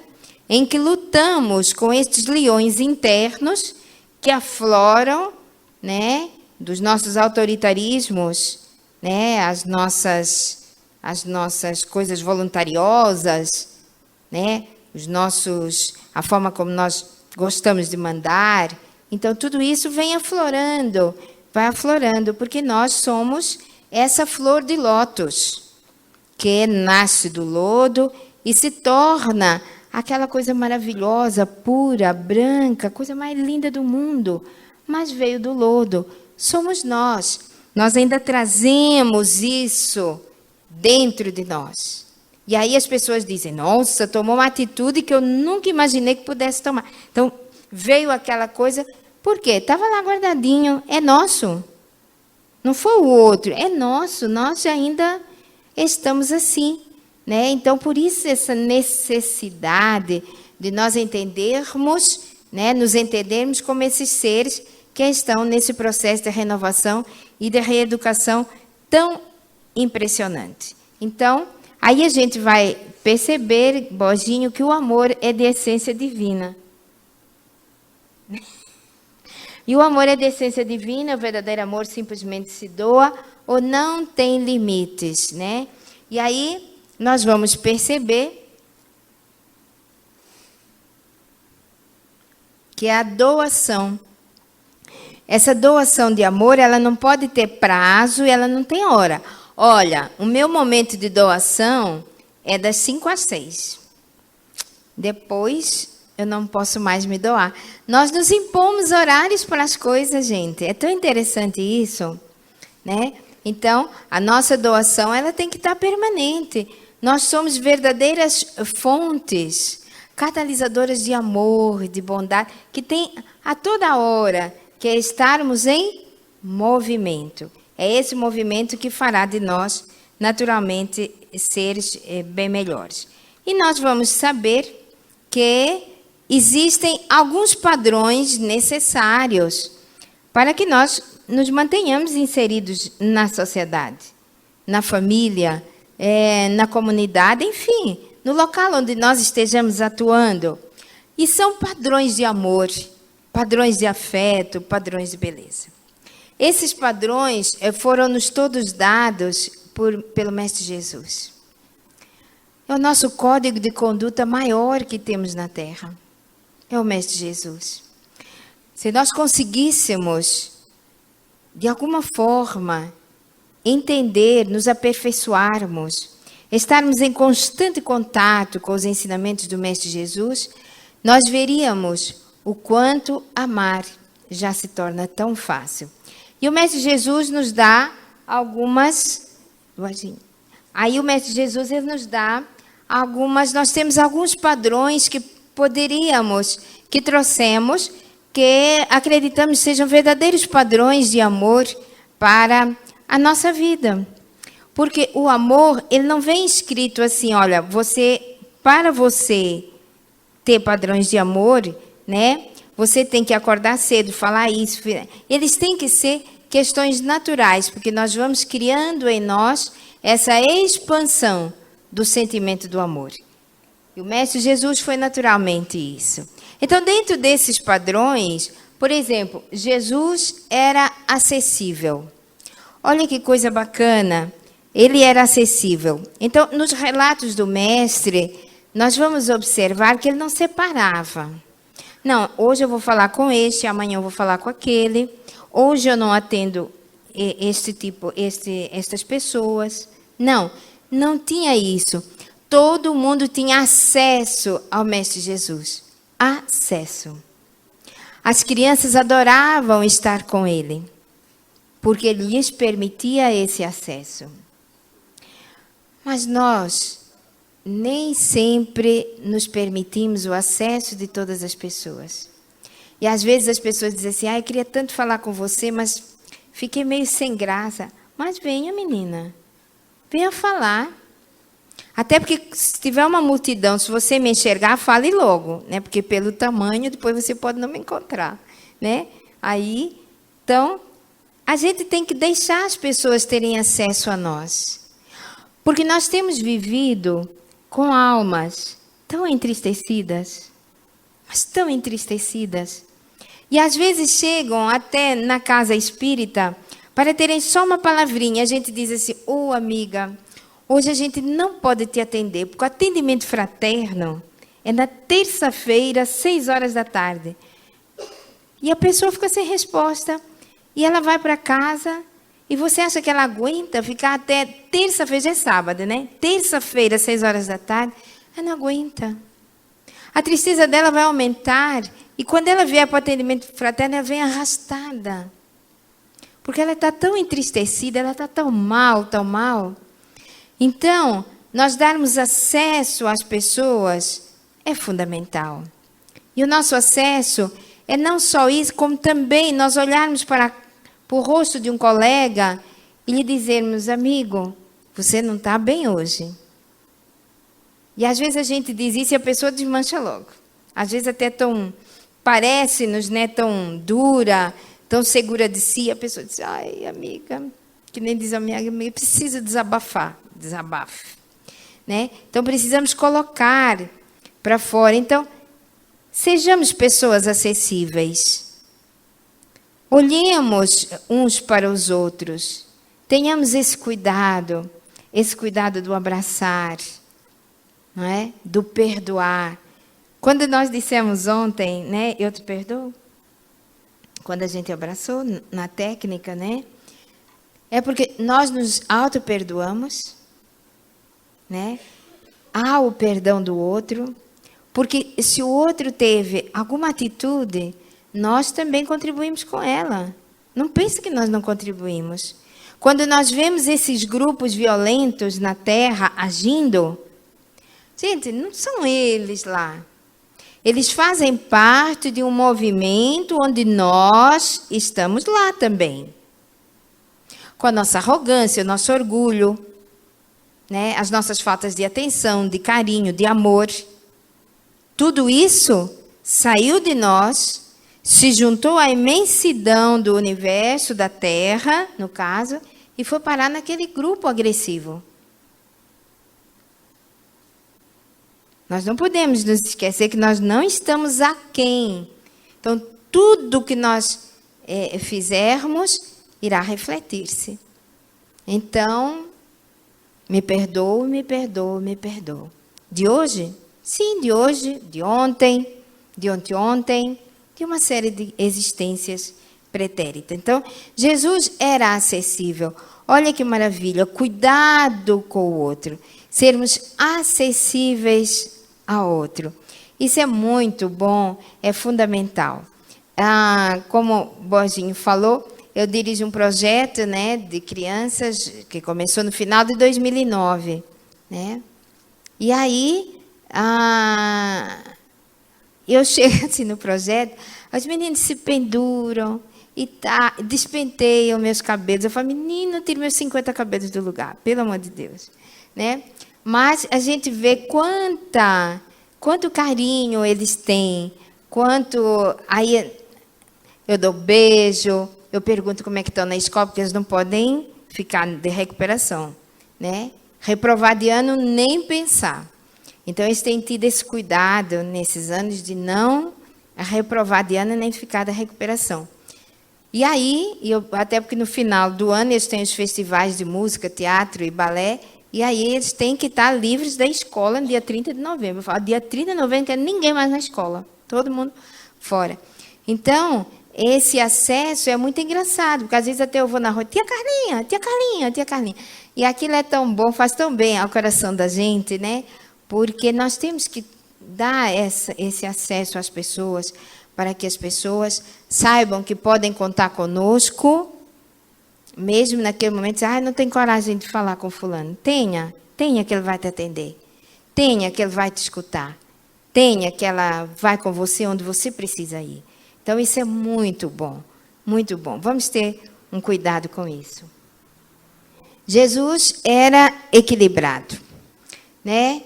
em que lutamos com estes leões internos que afloram, né, dos nossos autoritarismos, né, as nossas coisas voluntariosas, né, a forma como nós gostamos de mandar. Então, tudo isso vai aflorando, porque nós somos essa flor de lótus, que nasce do lodo e se torna aquela coisa maravilhosa, pura, branca, coisa mais linda do mundo, mas veio do lodo. Somos nós. Nós ainda trazemos isso dentro de nós. E aí as pessoas dizem, nossa, tomou uma atitude que eu nunca imaginei que pudesse tomar. Então, veio aquela coisa, por quê? Estava lá guardadinho, é nosso. Não foi o outro, é nosso, nós ainda estamos assim, né? Então, por isso essa necessidade de nós entendermos, né, nos entendermos como esses seres que estão nesse processo de renovação e de reeducação tão impressionante. Então, aí a gente vai perceber, Bojinho, que o amor é de essência divina. E o amor é de essência divina, o verdadeiro amor simplesmente se doa ou não tem limites, né? E aí nós vamos perceber que a doação, essa doação de amor, ela não pode ter prazo e ela não tem hora. Olha, o meu momento de doação é das 5 às 6. Depois eu não posso mais me doar. Nós nos impomos horários para as coisas, gente. É tão interessante isso, né? Então, a nossa doação, ela tem que estar permanente. Nós somos verdadeiras fontes, catalisadoras de amor, de bondade, que tem a toda hora que é estarmos em movimento. É esse movimento que fará de nós, naturalmente, seres bem melhores. E nós vamos saber que existem alguns padrões necessários para que nós nos mantenhamos inseridos na sociedade, na família, na comunidade, enfim, no local onde nós estejamos atuando. E são padrões de amor, padrões de afeto, padrões de beleza. Esses padrões foram-nos todos dados pelo Mestre Jesus. É o nosso código de conduta maior que temos na Terra. É o Mestre Jesus. Se nós conseguíssemos, de alguma forma, entender, nos aperfeiçoarmos, estarmos em constante contato com os ensinamentos do Mestre Jesus, nós veríamos o quanto amar já se torna tão fácil. E o Mestre Jesus nos dá algumas... Aí o Mestre Jesus ele nos dá algumas... Nós temos alguns padrões que poderíamos, que trouxemos, que acreditamos sejam verdadeiros padrões de amor para a nossa vida. Porque o amor, ele não vem escrito assim, olha, para você ter padrões de amor, né? Você tem que acordar cedo, falar isso. Eles têm que ser questões naturais, porque nós vamos criando em nós essa expansão do sentimento do amor. E o Mestre Jesus foi naturalmente isso. Então, dentro desses padrões, por exemplo, Jesus era acessível. Olha que coisa bacana. Ele era acessível. Então, nos relatos do Mestre, nós vamos observar que ele não separava. Não, hoje eu vou falar com este, amanhã eu vou falar com aquele. Hoje eu não atendo estas pessoas. Não, não tinha isso. Todo mundo tinha acesso ao Mestre Jesus. Acesso. As crianças adoravam estar com ele, porque ele lhes permitia esse acesso. Mas nós nem sempre nos permitimos o acesso de todas as pessoas. E às vezes as pessoas dizem assim, eu queria tanto falar com você, mas fiquei meio sem graça. Mas venha, menina, venha falar. Até porque se tiver uma multidão, se você me enxergar, fale logo, né? Porque pelo tamanho, depois você pode não me encontrar, né? Aí, então, a gente tem que deixar as pessoas terem acesso a nós. Porque nós temos vivido com almas tão entristecidas, mas tão entristecidas. E às vezes chegam até na casa espírita para terem só uma palavrinha. A gente diz assim, amiga, hoje a gente não pode te atender, porque o atendimento fraterno é na terça-feira, 6h. E a pessoa fica sem resposta. E ela vai para casa, e você acha que ela aguenta ficar até terça-feira, já é sábado, né? Terça-feira, 6h. Ela não aguenta. A tristeza dela vai aumentar, e quando ela vier para o atendimento fraterno, ela vem arrastada. Porque ela está tão entristecida, ela está tão mal, tão mal. Então, nós darmos acesso às pessoas é fundamental. E o nosso acesso é não só isso, como também nós olharmos para o rosto de um colega e lhe dizermos, amigo, você não está bem hoje. E às vezes a gente diz isso e a pessoa desmancha logo. Às vezes até parece-nos, né, tão dura, tão segura de si. A pessoa diz, amiga, que nem diz a minha amiga, precisa desabafar. Desabafe. Né? Então, precisamos colocar para fora. Então, sejamos pessoas acessíveis. Olhemos uns para os outros. Tenhamos esse cuidado do abraçar, não é? Do perdoar. Quando nós dissemos ontem, né, eu te perdoo, quando a gente abraçou na técnica, né? É porque nós nos auto-perdoamos, né? Há o perdão do outro, porque se o outro teve alguma atitude, nós também contribuímos com ela. Não pense que nós não contribuímos. Quando nós vemos esses grupos violentos na Terra agindo, gente, não são eles lá. Eles fazem parte de um movimento onde nós estamos lá também. Com a nossa arrogância, o nosso orgulho, né? As nossas faltas de atenção, de carinho, de amor. Tudo isso saiu de nós, se juntou à imensidão do universo, da Terra, no caso, e foi parar naquele grupo agressivo. Nós não podemos nos esquecer que nós não estamos aquém. Então, tudo que nós fizermos irá refletir-se. Então, me perdoo, me perdoo, me perdoo. De hoje? Sim, de hoje, de ontem, de ontem, de uma série de existências pretéritas. Então, Jesus era acessível. Olha que maravilha, cuidado com o outro. Sermos acessíveis ao outro. Isso é muito bom, é fundamental. Como o Borginho falou, eu dirijo um projeto, né, de crianças que começou no final de 2009. Né? E aí, eu chego assim no projeto, Os meninos se penduram e despenteiam meus cabelos. Eu falo, menino, tira meus 50 cabelos do lugar, pelo amor de Deus. Né? Mas a gente vê quanto carinho eles têm, aí eu dou beijo, eu pergunto como é que estão na escola, porque eles não podem ficar de recuperação. Né? Reprovar de ano, nem pensar. Então, eles têm tido esse cuidado nesses anos de não reprovar de ano nem ficar da recuperação. E aí, até porque no final do ano eles têm os festivais de música, teatro e balé, e aí eles têm que estar livres da escola no dia 30 de novembro. Eu falo, dia 30 de novembro não quer ninguém mais na escola, todo mundo fora. Então, esse acesso é muito engraçado, porque às vezes até eu vou na rua, tia Carlinha, tia Carlinha, tia Carlinha. E aquilo é tão bom, faz tão bem ao coração da gente, né? Porque nós temos que dar esse acesso às pessoas, para que as pessoas saibam que podem contar conosco, mesmo naquele momento, não tem coragem de falar com fulano. Tenha que ele vai te atender. Tenha que ele vai te escutar. Tenha que ela vai com você onde você precisa ir. Então, isso é muito bom, muito bom. Vamos ter um cuidado com isso. Jesus era equilibrado, né?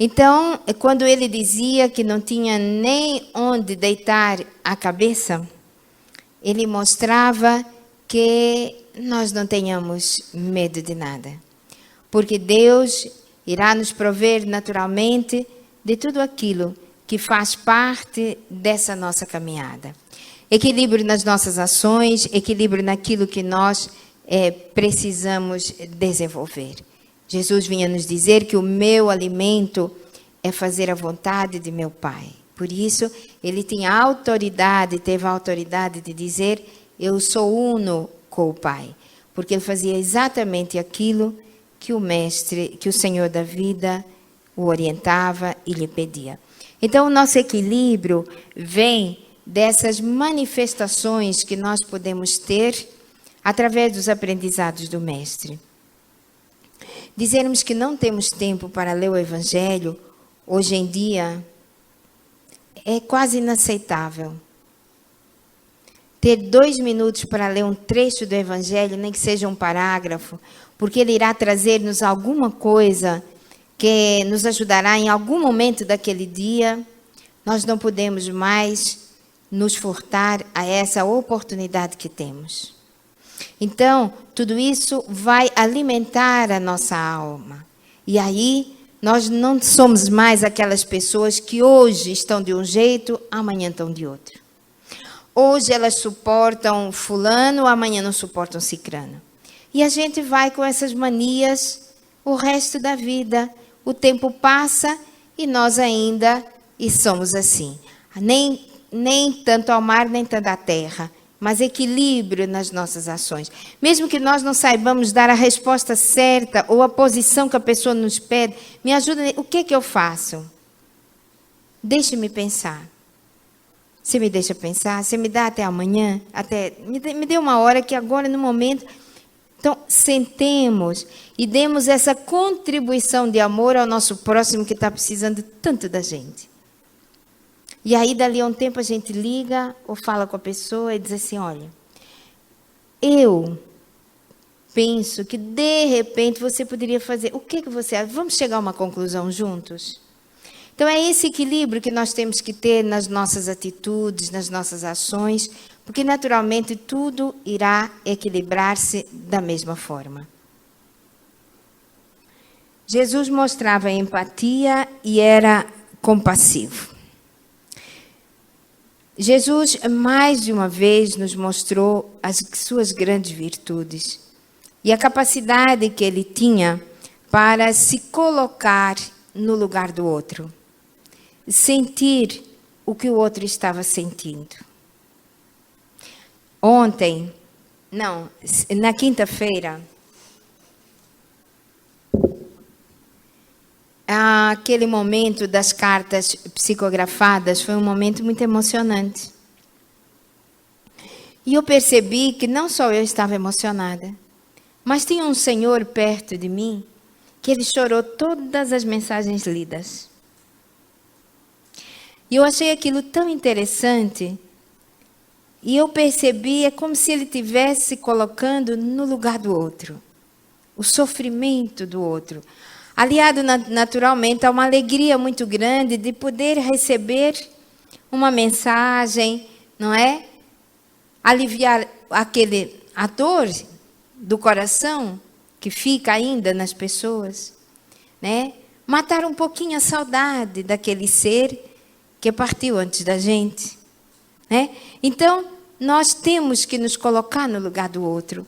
Então, quando ele dizia que não tinha nem onde deitar a cabeça, ele mostrava que nós não tenhamos medo de nada. Porque Deus irá nos prover naturalmente de tudo aquilo que faz parte dessa nossa caminhada. Equilíbrio nas nossas ações, equilíbrio naquilo que nós precisamos desenvolver. Jesus vinha nos dizer que o meu alimento é fazer a vontade de meu Pai. Por isso, ele tinha teve a autoridade de dizer, eu sou uno com o Pai. Porque ele fazia exatamente aquilo que o Mestre, que o Senhor da vida o orientava e lhe pedia. Então, o nosso equilíbrio vem dessas manifestações que nós podemos ter através dos aprendizados do Mestre. Dizermos que não temos tempo para ler o Evangelho, hoje em dia, é quase inaceitável. Ter 2 minutos para ler um trecho do Evangelho, nem que seja um parágrafo, porque ele irá trazer-nos alguma coisa que nos ajudará em algum momento daquele dia, nós não podemos mais nos furtar a essa oportunidade que temos. Então, tudo isso vai alimentar a nossa alma. E aí, nós não somos mais aquelas pessoas que hoje estão de um jeito, amanhã estão de outro. Hoje elas suportam fulano, amanhã não suportam cicrano. E a gente vai com essas manias o resto da vida. O tempo passa e nós ainda somos assim. Nem tanto ao mar, nem tanto à terra. Mas equilíbrio nas nossas ações. Mesmo que nós não saibamos dar a resposta certa ou a posição que a pessoa nos pede, me ajuda, o que é que eu faço? Deixe-me pensar. Você me deixa pensar? Você me dá até amanhã? Me dê uma hora que agora, no momento... Então, sentemos e demos essa contribuição de amor ao nosso próximo que está precisando tanto da gente. E aí, dali a um tempo, a gente liga ou fala com a pessoa e diz assim, olha, eu penso que, de repente, você poderia fazer... O que você acha? Vamos chegar a uma conclusão juntos? Então, é esse equilíbrio que nós temos que ter nas nossas atitudes, nas nossas ações, porque, naturalmente, tudo irá equilibrar-se da mesma forma. Jesus mostrava empatia e era compassivo. Jesus, mais de uma vez, nos mostrou as suas grandes virtudes e a capacidade que ele tinha para se colocar no lugar do outro, sentir o que o outro estava sentindo. Na quinta-feira, aquele momento das cartas psicografadas foi um momento muito emocionante. E eu percebi que não só eu estava emocionada, mas tinha um senhor perto de mim que ele chorou todas as mensagens lidas. E eu achei aquilo tão interessante, E eu percebi, é como se ele estivesse se colocando no lugar do outro. O sofrimento do outro. Aliado naturalmente a uma alegria muito grande de poder receber uma mensagem, não é? Aliviar a dor do coração que fica ainda nas pessoas, né? Matar um pouquinho a saudade daquele ser que partiu antes da gente, né? Então, nós temos que nos colocar no lugar do outro.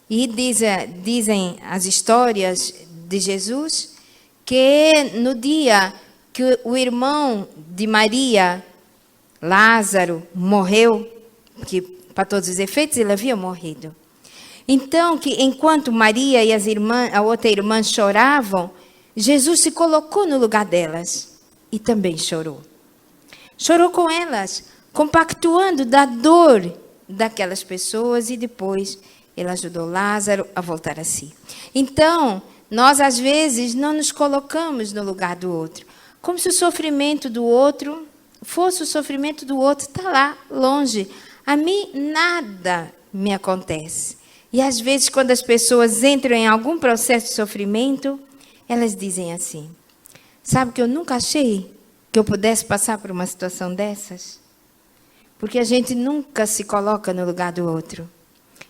E dizem as histórias de Jesus que no dia que o irmão de Maria, Lázaro, morreu, que para todos os efeitos ele havia morrido. Então, que enquanto Maria e a outra irmã choravam, Jesus se colocou no lugar delas e também chorou. Chorou com elas, compactuando da dor daquelas pessoas e depois ele ajudou Lázaro a voltar a si. Então, nós às vezes não nos colocamos no lugar do outro, como se o sofrimento do outro fosse o sofrimento do outro, está lá, longe. A mim nada me acontece. E às vezes quando as pessoas entram em algum processo de sofrimento, elas dizem assim: sabe que eu nunca achei que eu pudesse passar por uma situação dessas? Porque a gente nunca se coloca no lugar do outro.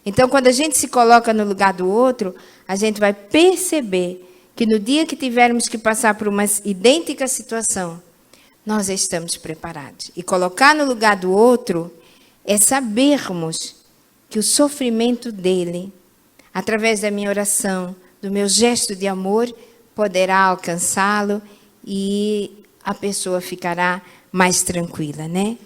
Então, quando a gente se coloca no lugar do outro, a gente vai perceber que no dia que tivermos que passar por uma idêntica situação, nós estamos preparados. E colocar no lugar do outro é sabermos que o sofrimento dele, através da minha oração, do meu gesto de amor, poderá alcançá-lo e a pessoa ficará mais tranquila, né?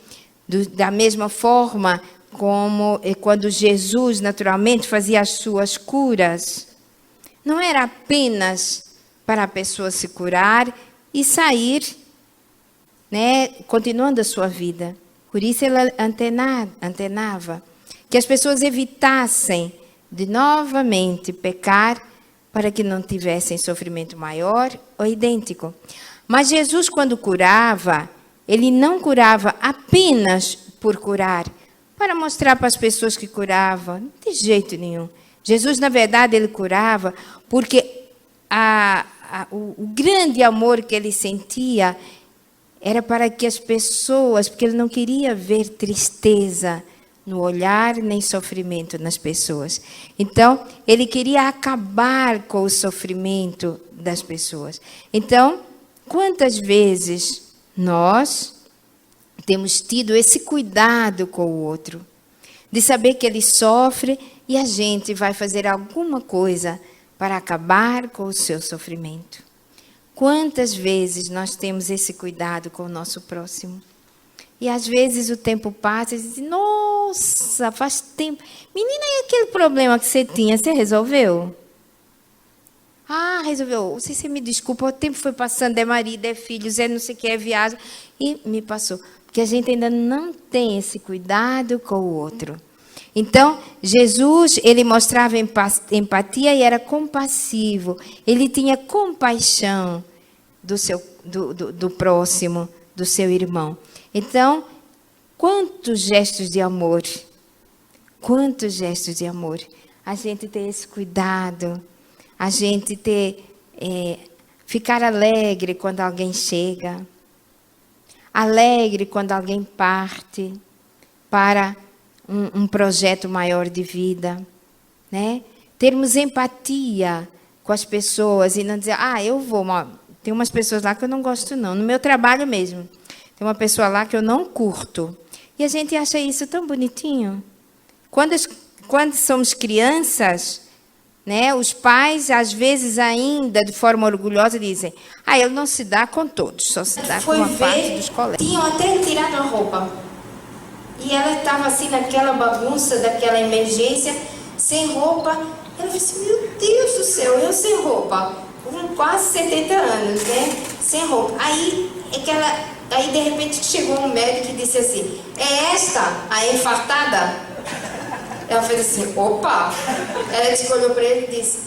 Da mesma forma como quando Jesus naturalmente fazia as suas curas, não era apenas para a pessoa se curar e sair, né, continuando a sua vida. Por isso ela antenava que as pessoas evitassem de novamente pecar para que não tivessem sofrimento maior ou idêntico. Mas Jesus, quando curava, ele não curava apenas por curar, para mostrar para as pessoas que curava, de jeito nenhum. Jesus, na verdade, ele curava porque o grande amor que ele sentia era para que as pessoas, porque ele não queria ver tristeza no olhar, nem sofrimento nas pessoas. Então, ele queria acabar com o sofrimento das pessoas. Então, quantas vezes nós temos tido esse cuidado com o outro, de saber que ele sofre e a gente vai fazer alguma coisa para acabar com o seu sofrimento. Quantas vezes nós temos esse cuidado com o nosso próximo? E às vezes o tempo passa e diz: nossa, faz tempo. Menina, e aquele problema que você tinha, você resolveu? Ah, resolveu. Você me desculpa, o tempo foi passando, é marido, é filhos, é não sei o que, é viagem. E me passou. Porque a gente ainda não tem esse cuidado com o outro. Então, Jesus, ele mostrava empatia e era compassivo. Ele tinha compaixão do próximo, do seu irmão. Então, quantos gestos de amor. Quantos gestos de amor. A gente ter esse cuidado. A gente ficar alegre quando alguém chega. Alegre quando alguém parte para um projeto maior de vida, né? Termos empatia com as pessoas e não dizer: eu vou. Tem umas pessoas lá que eu não gosto, não. No meu trabalho mesmo, tem uma pessoa lá que eu não curto. E a gente acha isso tão bonitinho. Quando somos crianças, né, os pais, às vezes, ainda, de forma orgulhosa, dizem: ele não se dá com todos, só se dá com uma parte dos colegas. Tinham até tirado a roupa. E ela estava assim, naquela bagunça, daquela emergência, sem roupa. Ela disse: meu Deus do céu, eu sem roupa, com quase 70 anos, né? Sem roupa. Aí, de repente, chegou um médico e disse assim: é esta a infartada? Ela fez assim: opa! Ela olhou para ele e disse: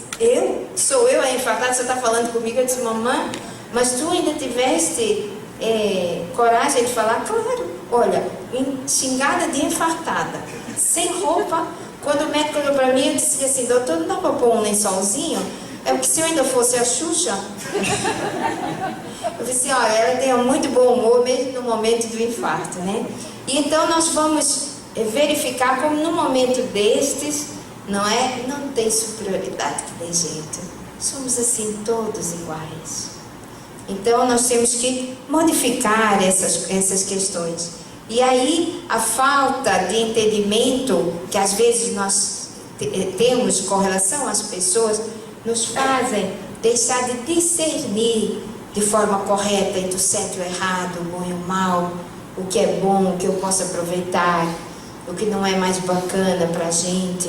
sou eu a infartada? Você está falando comigo? Eu disse: mamãe, mas tu ainda tiveste coragem de falar? Claro, olha, xingada de infartada, sem roupa. Quando o médico olhou para mim, eu disse assim, doutor, não dá para pôr um lençolzinho? É porque se eu ainda fosse a Xuxa. Eu disse, olha, ela tem um muito bom humor, mesmo no momento do infarto, né? E então nós vamos verificar como no momento destes, não tem superioridade que dê jeito. Somos assim todos iguais. Então nós temos que modificar essas questões. E aí a falta de entendimento que às vezes nós temos com relação às pessoas nos fazem deixar de discernir de forma correta entre o certo e o errado, o bom e o mal, o que é bom, o que eu posso aproveitar, o que não é mais bacana para a gente,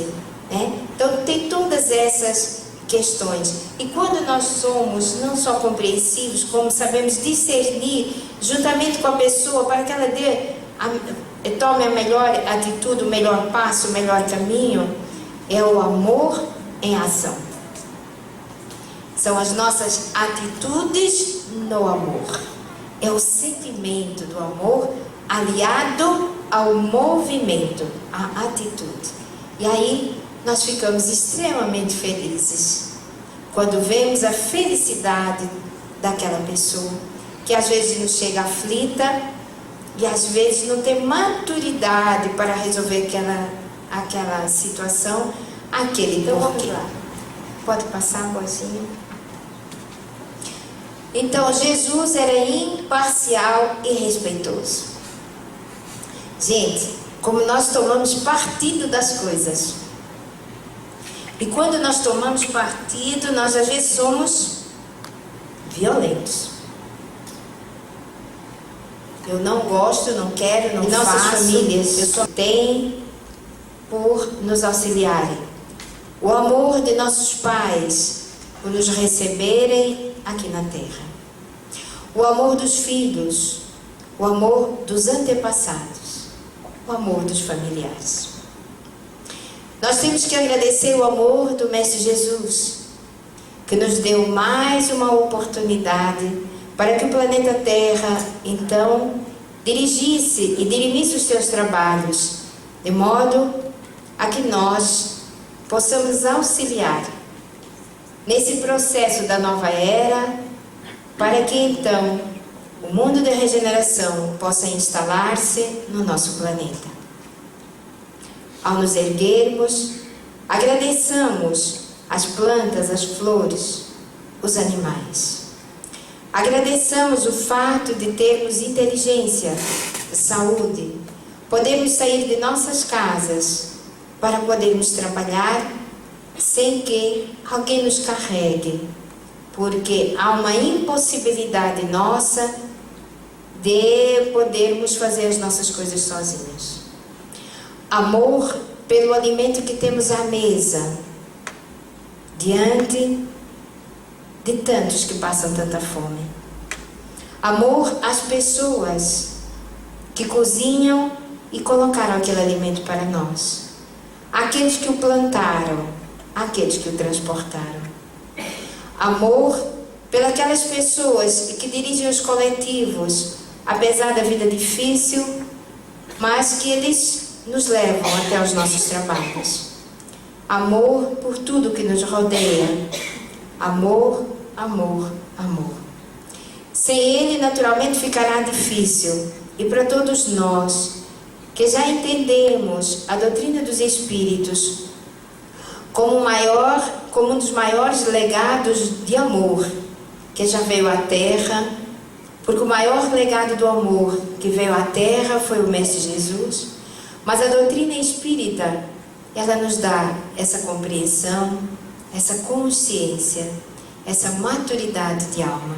né? Então tem todas essas questões. E quando nós somos não só compreensivos, como sabemos discernir juntamente com a pessoa para que ela tome a melhor atitude, o melhor passo, o melhor caminho, é o amor em ação. São as nossas atitudes no amor. É o sentimento do amor aliado ao movimento, à atitude. E aí nós ficamos extremamente felizes quando vemos a felicidade daquela pessoa, que às vezes nos chega aflita e às vezes não tem maturidade para resolver aquela situação, aquele porquê. Pode passar, boazinha? Então, Jesus era imparcial e respeitoso. Gente, como nós tomamos partido das coisas. E quando nós tomamos partido, nós às vezes somos violentos. Eu não gosto, não quero, não faço. Nossas famílias têm por nos auxiliarem. O amor de nossos pais por nos receberem aqui na terra. O amor dos filhos, o amor dos antepassados, o amor dos familiares. Nós temos que agradecer o amor do Mestre Jesus, que nos deu mais uma oportunidade para que o planeta Terra, então, dirigisse e dirimisse os seus trabalhos, de modo a que nós possamos auxiliar nesse processo da nova era, para que então o mundo da regeneração possa instalar-se no nosso planeta. Ao nos erguermos, agradeçamos as plantas, as flores, os animais. Agradeçamos o fato de termos inteligência, saúde, podermos sair de nossas casas para podermos trabalhar sem que alguém nos carregue, porque há uma impossibilidade nossa de podermos fazer as nossas coisas sozinhos. Amor pelo alimento que temos à mesa, diante de tantos que passam tanta fome. Amor às pessoas que cozinham e colocaram aquele alimento para nós. Aqueles que o plantaram, aqueles que o transportaram. Amor pelas pessoas que dirigem os coletivos, apesar da vida difícil, mas que eles nos levam até os nossos trabalhos. Amor por tudo que nos rodeia. Amor, amor, amor. Sem ele, naturalmente, ficará difícil. E para todos nós, que já entendemos a doutrina dos Espíritos como um dos maiores legados de amor que já veio à Terra, porque o maior legado do amor que veio à Terra foi o Mestre Jesus, mas a doutrina espírita, ela nos dá essa compreensão, essa consciência, essa maturidade de alma.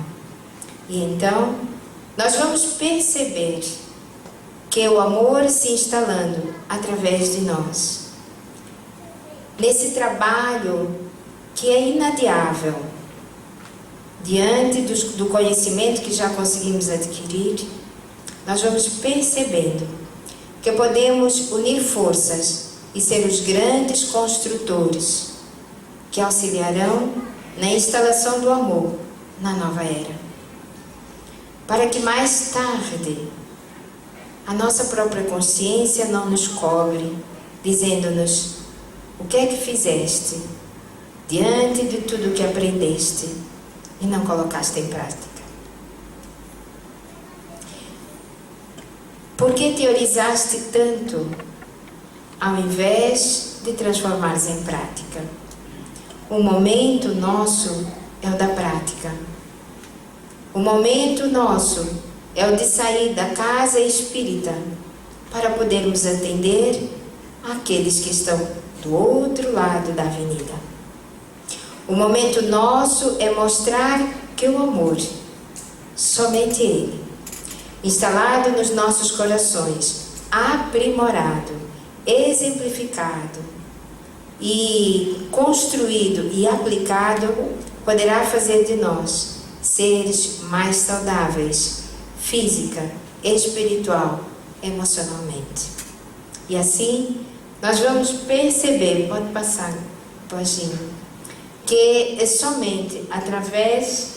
E então, nós vamos perceber que o amor se instalando através de nós. Nesse trabalho que é inadiável, diante do conhecimento que já conseguimos adquirir, nós vamos percebendo que podemos unir forças e ser os grandes construtores que auxiliarão na instalação do amor na nova era. Para que mais tarde a nossa própria consciência não nos cobre, dizendo-nos: o que é que fizeste diante de tudo o que aprendeste e não colocaste em prática? Por que teorizaste tanto ao invés de transformar-se em prática? O momento nosso é o da prática. O momento nosso é o de sair da casa espírita para podermos atender aqueles que estão do outro lado da avenida. O momento nosso é mostrar que o amor, somente ele, instalado nos nossos corações, aprimorado, exemplificado e construído e aplicado, poderá fazer de nós seres mais saudáveis, física, espiritual, emocionalmente. E assim, nós vamos perceber, pode passar, Pajinho, que é somente através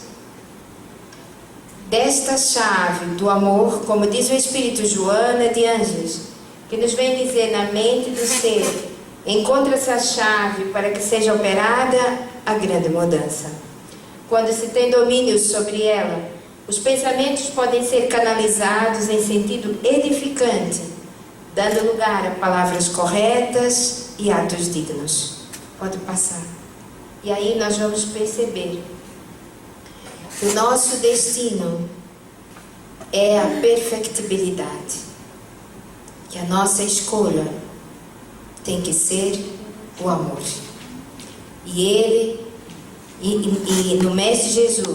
desta chave do amor, como diz o Espírito Joana de Anjos, que nos vem dizer na mente do ser, encontra essa chave para que seja operada a grande mudança. Quando se tem domínio sobre ela, os pensamentos podem ser canalizados em sentido edificante, dando lugar a palavras corretas e atos dignos. Pode passar. E aí nós vamos perceber que o nosso destino é a perfectibilidade. Que a nossa escolha tem que ser o amor. E ele, e no Mestre Jesus,